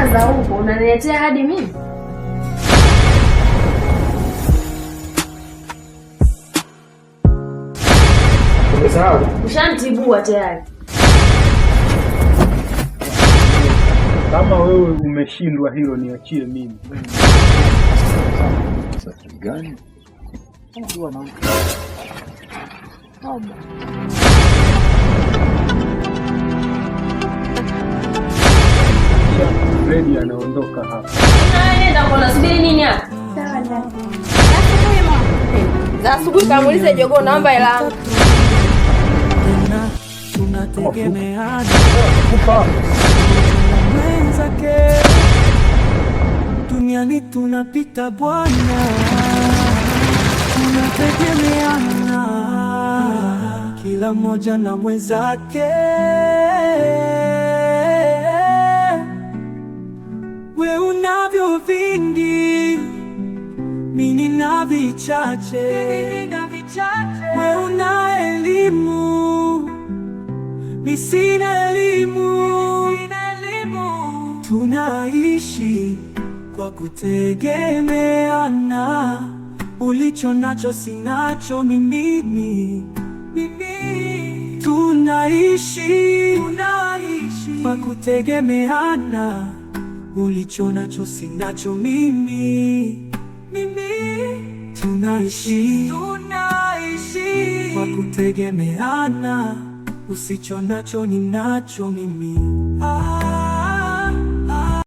Sasa huko unaniletea hadi mimi? Umesahau? Ushanitibua tayari. Kama wewe umeshindwa hilo niachie mimi. Sasa gani? Unajua na Ready anaondoka hapa. Nenda kwa subiri nini hapa? Sawa dada. Za asubuhi kamulize jogoo naomba hela yangu. Tunategemeana mwenzake, duniani tunapita bwana, tunategemeana kila mmoja na mwenzake. We unavyo vingi, mimi nina vichache. We una elimu, mimi sina elimu. Tunaishi kwa kutegemeana, ulicho nacho sinacho mimi. Tunaishi kwa kutegemeana, ulicho nacho sinacho mimi. Tunaishi kwa kutegemeana, usicho nacho ninacho mimi.